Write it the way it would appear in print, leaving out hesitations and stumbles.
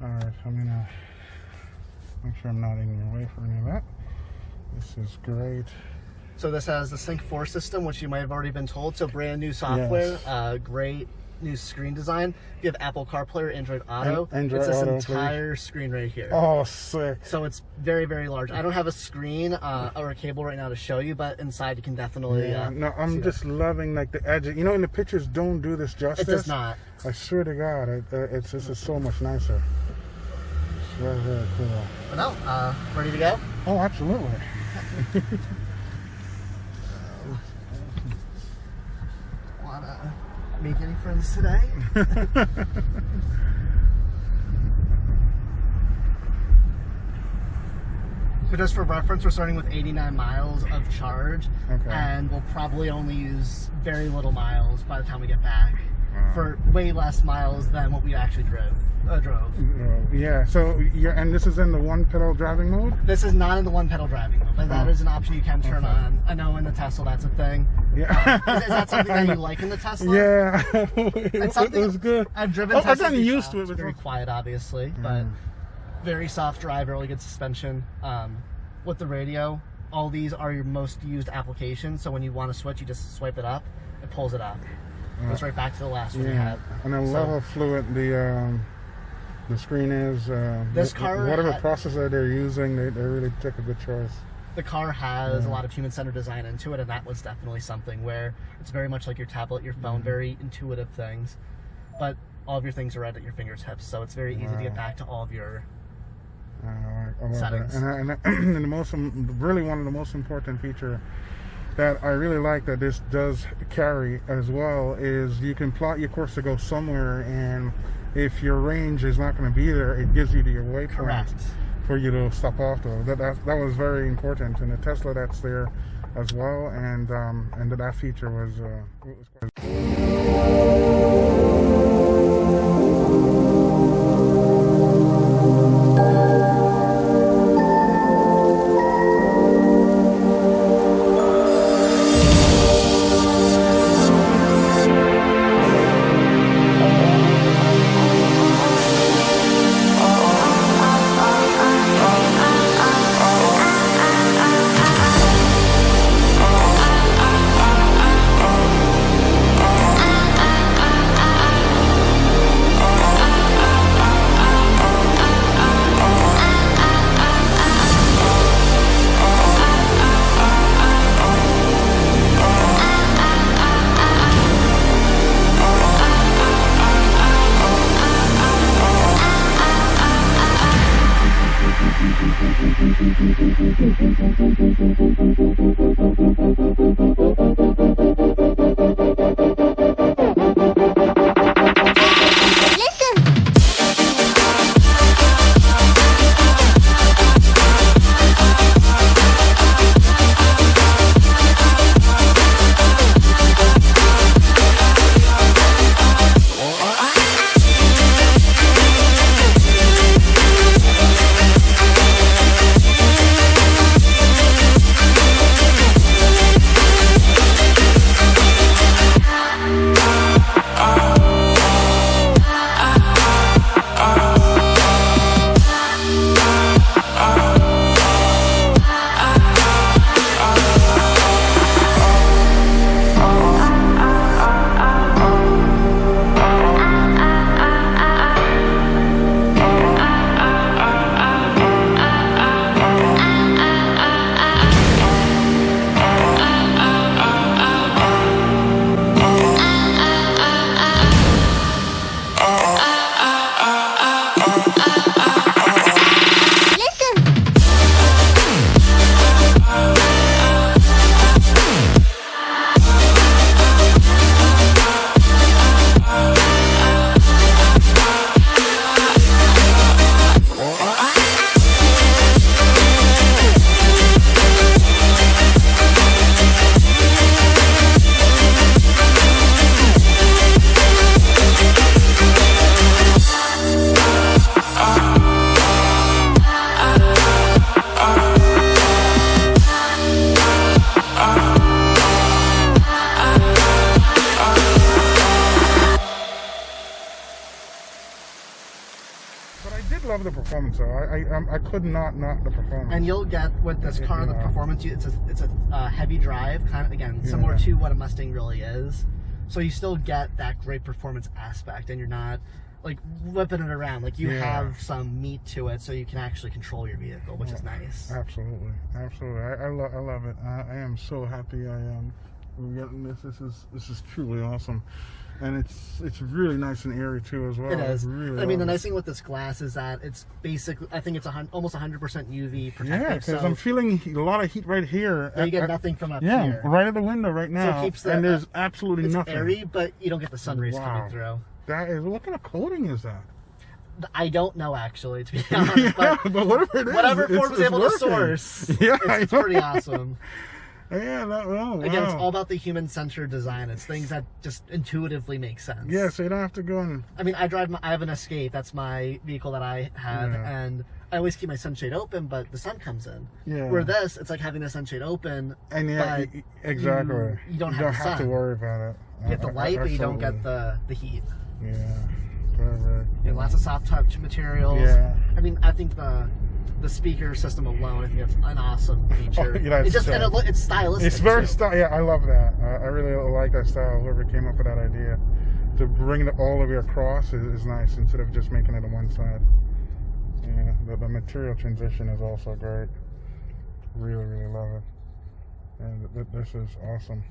Alright, I'm gonna make sure I'm not in your way for any of that. This is great. So this has the Sync 4 system, which you might have already been told. So brand new software, Yes. great new screen design. You have Apple CarPlay or Android Auto. Android it's this Auto, entire screen right here. Oh, sick. So it's very, very large. I don't have a screen or a cable right now to show you, but inside you can definitely no, I'm just loving like the edge. You know, in the pictures don't do this justice. It does not. I swear to God, this is so much nicer. It's very, very cool. But no, ready to go? Oh, absolutely. Wanna make any friends today? So just for reference, we're starting with 89 miles of charge, and we'll probably only use very little miles by the time we get back. For way less miles than what we actually drove. Yeah, so and this is in the one pedal driving mode? This is not in the one pedal driving mode, but that is an option you can turn on. I know in the Tesla that's a thing. Yeah. Is that something that you like in the Tesla? Yeah. It was good. I've driven Tesla. I've gotten used to it. It's very quiet, obviously, but very soft drive, really good suspension. With the radio, all these are your most used applications, so when you want to switch, you just swipe it up, it pulls it up. Goes right back to the last one we had. And I love how fluid the screen is. This car, whatever processor they're using, they really took a good choice. The car has a lot of human-centered design into it, and that was definitely something where it's very much like your tablet, your phone, very intuitive things, but all of your things are right at your fingertips, so it's very easy to get back to all of your settings. And really one of the most important features that I really like that this does carry as well is you can plot your course to go somewhere, and if your range is not going to be there, it gives you your waypoint for you to stop off to. That was very important in the Tesla. That's there as well, and that feature was love the performance though. I could not the performance. And you'll get with this car the performance. It's a heavy drive, kind of again similar to what a Mustang really is. So you still get that great performance aspect, and you're not like whipping it around. Like you have some meat to it, so you can actually control your vehicle, which is nice. Absolutely, absolutely. I love it. I am so happy. We're getting this. This is truly awesome. And it's really nice and airy too as well. It is. Really I mean, the nice thing with this glass is that it's basically, I think it's almost 100% UV protective. Yeah, because I'm feeling a lot of heat right here. You get nothing from up here. Yeah, right at the window right now. So it keeps and there's absolutely nothing. It's airy, but you don't get the sun rays coming through. That is, what kind of coating is that? I don't know actually, to be honest. But whatever it is, whatever Ford was able to source, it's pretty awesome. Yeah, wow. Again, it's all about the human-centered design. It's things that just intuitively make sense. Yeah, so you don't have to go and... I mean, I have an Escape. That's my vehicle that I have, and I always keep my sunshade open, but the sun comes in. Yeah. Where this, it's like having the sunshade open, and exactly. You don't have to worry about it. You get the light, but you don't get the heat. Yeah. Very, lots of soft touch materials. Yeah. I mean, I think the speaker system alone, I think it's an awesome feature. It's stylistic. It's very stylish. Yeah, I love that. I really like that style. Whoever came up with that idea to bring all of it across is nice instead of just making it on one side. Yeah, the material transition is also great. Really love it. And this is awesome.